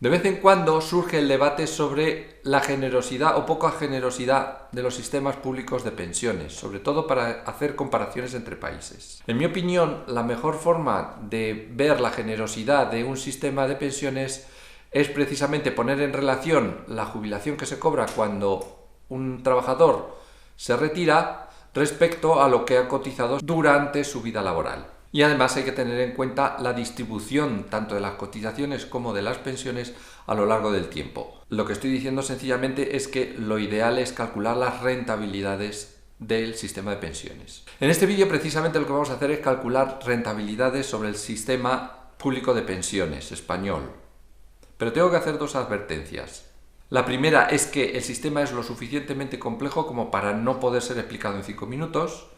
De vez en cuando surge el debate sobre la generosidad o poca generosidad de los sistemas públicos de pensiones, sobre todo para hacer comparaciones entre países. En mi opinión, la mejor forma de ver la generosidad de un sistema de pensiones es precisamente poner en relación la jubilación que se cobra cuando un trabajador se retira respecto a lo que ha cotizado durante su vida laboral. Y además hay que tener en cuenta la distribución tanto de las cotizaciones como de las pensiones a lo largo del tiempo. Lo que estoy diciendo sencillamente es que lo ideal es calcular las rentabilidades del sistema de pensiones. En este vídeo precisamente lo que vamos a hacer es calcular rentabilidades sobre el sistema público de pensiones español. Pero tengo que hacer dos advertencias. La primera es que el sistema es lo suficientemente complejo como para no poder ser explicado en 5 minutos.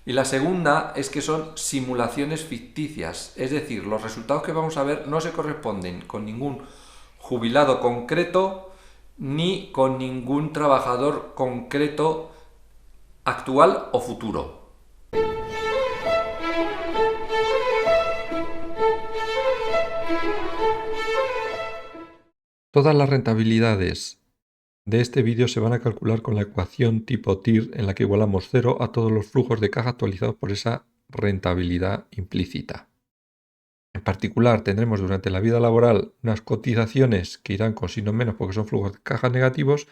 Y la segunda es que son simulaciones ficticias, es decir, los resultados que vamos a ver no se corresponden con ningún jubilado concreto ni con ningún trabajador concreto actual o futuro. Todas las rentabilidades de este vídeo se van a calcular con la ecuación tipo TIR en la que igualamos 0 a todos los flujos de caja actualizados por esa rentabilidad implícita. En particular, tendremos durante la vida laboral unas cotizaciones que irán con signo menos porque son flujos de caja negativos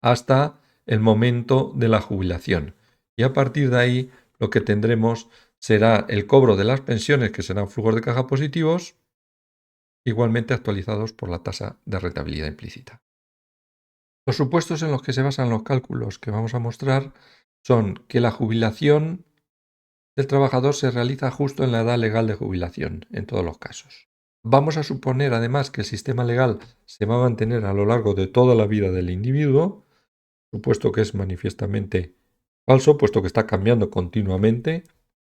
hasta el momento de la jubilación. Y a partir de ahí lo que tendremos será el cobro de las pensiones, que serán flujos de caja positivos, igualmente actualizados por la tasa de rentabilidad implícita. Los supuestos en los que se basan los cálculos que vamos a mostrar son que la jubilación del trabajador se realiza justo en la edad legal de jubilación, en todos los casos. Vamos a suponer además que el sistema legal se va a mantener a lo largo de toda la vida del individuo, supuesto que es manifiestamente falso, puesto que está cambiando continuamente,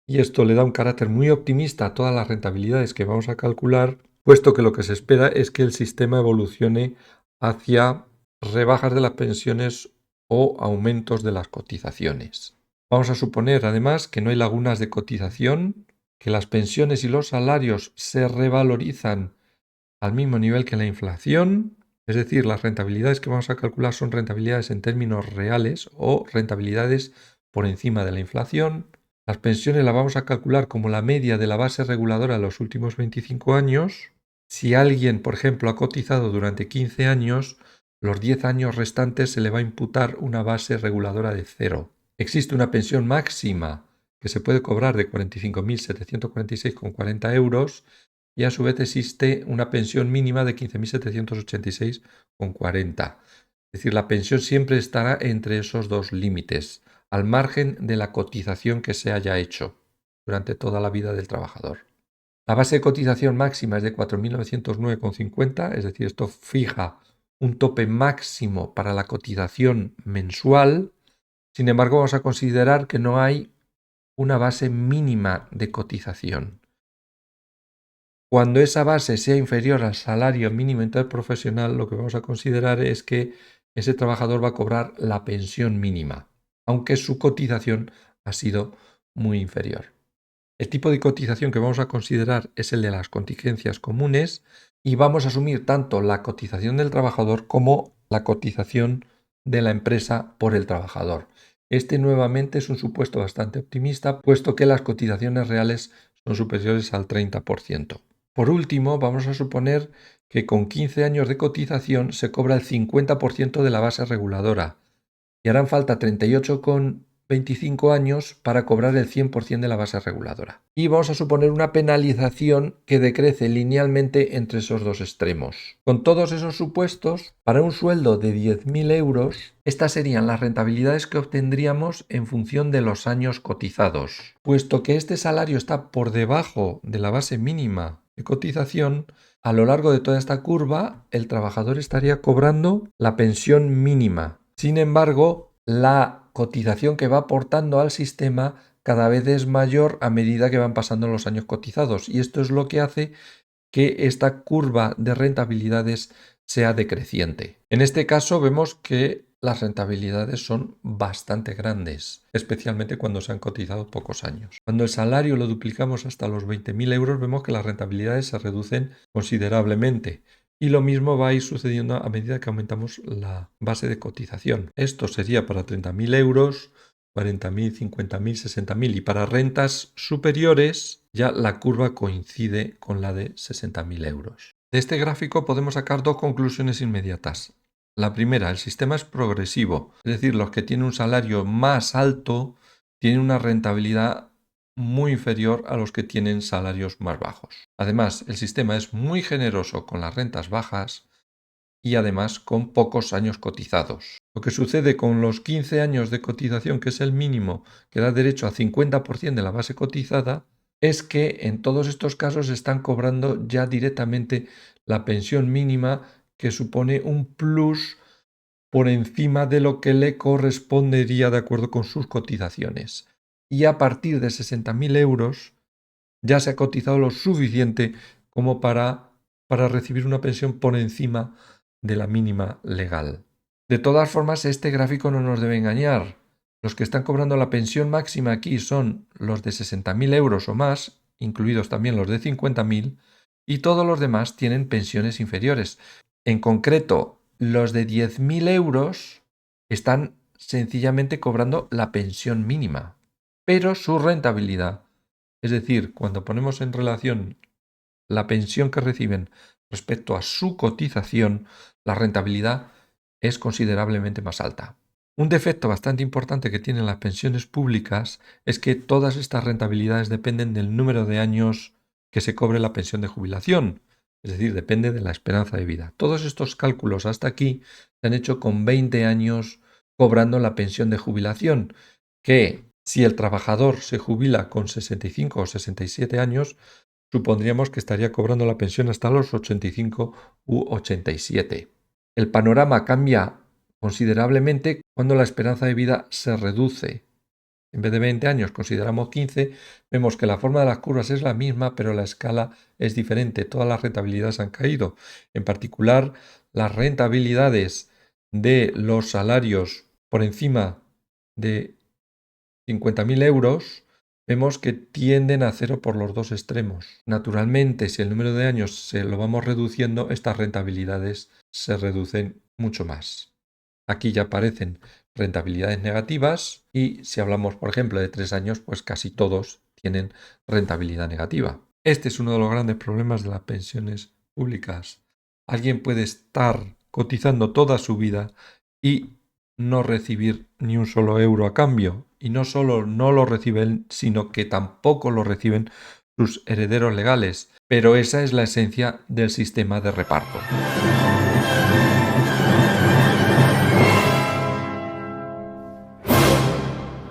y esto le da un carácter muy optimista a todas las rentabilidades que vamos a calcular, puesto que lo que se espera es que el sistema evolucione hacia rebajas de las pensiones o aumentos de las cotizaciones. Vamos a suponer además que no hay lagunas de cotización, que las pensiones y los salarios se revalorizan al mismo nivel que la inflación, es decir, las rentabilidades que vamos a calcular son rentabilidades en términos reales o rentabilidades por encima de la inflación. Las pensiones las vamos a calcular como la media de la base reguladora de los últimos 25 años. Si alguien, por ejemplo, ha cotizado durante 15 años, los 10 años restantes se le va a imputar una base reguladora de 0. Existe una pensión máxima que se puede cobrar de 45.746,40 euros y a su vez existe una pensión mínima de 15.786,40. Es decir, la pensión siempre estará entre esos dos límites, al margen de la cotización que se haya hecho durante toda la vida del trabajador. La base de cotización máxima es de 4.909,50, es decir, esto fija un tope máximo para la cotización mensual. Sin embargo, vamos a considerar que no hay una base mínima de cotización. Cuando esa base sea inferior al salario mínimo interprofesional, lo que vamos a considerar es que ese trabajador va a cobrar la pensión mínima, aunque su cotización ha sido muy inferior. El tipo de cotización que vamos a considerar es el de las contingencias comunes y vamos a asumir tanto la cotización del trabajador como la cotización de la empresa por el trabajador. Este nuevamente es un supuesto bastante optimista, puesto que las cotizaciones reales son superiores al 30%. Por último, vamos a suponer que con 15 años de cotización se cobra el 50% de la base reguladora y harán falta 38,25 años para cobrar el 100% de la base reguladora. Y vamos a suponer una penalización que decrece linealmente entre esos dos extremos. Con todos esos supuestos, para un sueldo de 10.000 euros, estas serían las rentabilidades que obtendríamos en función de los años cotizados. Puesto que este salario está por debajo de la base mínima de cotización, a lo largo de toda esta curva, el trabajador estaría cobrando la pensión mínima. Sin embargo, la cotización que va aportando al sistema cada vez es mayor a medida que van pasando los años cotizados, y esto es lo que hace que esta curva de rentabilidades sea decreciente. En este caso vemos que las rentabilidades son bastante grandes, especialmente cuando se han cotizado pocos años. Cuando el salario lo duplicamos hasta los 20.000 euros, vemos que las rentabilidades se reducen considerablemente. Y lo mismo va a ir sucediendo a medida que aumentamos la base de cotización. Esto sería para 30.000 euros, 40.000, 50.000, 60.000 y para rentas superiores ya la curva coincide con la de 60.000 euros. De este gráfico podemos sacar dos conclusiones inmediatas. La primera, el sistema es progresivo, es decir, los que tienen un salario más alto tienen una rentabilidad muy inferior a los que tienen salarios más bajos. Además, el sistema es muy generoso con las rentas bajas y además con pocos años cotizados. Lo que sucede con los 15 años de cotización, que es el mínimo que da derecho a 50% de la base cotizada, es que en todos estos casos están cobrando ya directamente la pensión mínima, que supone un plus por encima de lo que le correspondería de acuerdo con sus cotizaciones. Y a partir de 60.000 euros ya se ha cotizado lo suficiente como para recibir una pensión por encima de la mínima legal. De todas formas, este gráfico no nos debe engañar. Los que están cobrando la pensión máxima aquí son los de 60.000 euros o más, incluidos también los de 50.000, y todos los demás tienen pensiones inferiores. En concreto, los de 10.000 euros están sencillamente cobrando la pensión mínima, pero su rentabilidad, es decir, cuando ponemos en relación la pensión que reciben respecto a su cotización, la rentabilidad es considerablemente más alta. Un defecto bastante importante que tienen las pensiones públicas es que todas estas rentabilidades dependen del número de años que se cobre la pensión de jubilación, es decir, depende de la esperanza de vida. Todos estos cálculos hasta aquí se han hecho con 20 años cobrando la pensión de jubilación, que si el trabajador se jubila con 65 o 67 años, supondríamos que estaría cobrando la pensión hasta los 85 u 87. El panorama cambia considerablemente cuando la esperanza de vida se reduce. En vez de 20 años consideramos 15, vemos que la forma de las curvas es la misma, pero la escala es diferente. Todas las rentabilidades han caído. En particular, las rentabilidades de los salarios por encima de 50.000 euros, vemos que tienden a cero por los dos extremos. Naturalmente, si el número de años se lo vamos reduciendo, estas rentabilidades se reducen mucho más. Aquí ya aparecen rentabilidades negativas y si hablamos, por ejemplo, de 3 años, pues casi todos tienen rentabilidad negativa. Este es uno de los grandes problemas de las pensiones públicas. Alguien puede estar cotizando toda su vida y no recibir ni un solo euro a cambio. Y no solo no lo reciben, sino que tampoco lo reciben sus herederos legales. Pero esa es la esencia del sistema de reparto.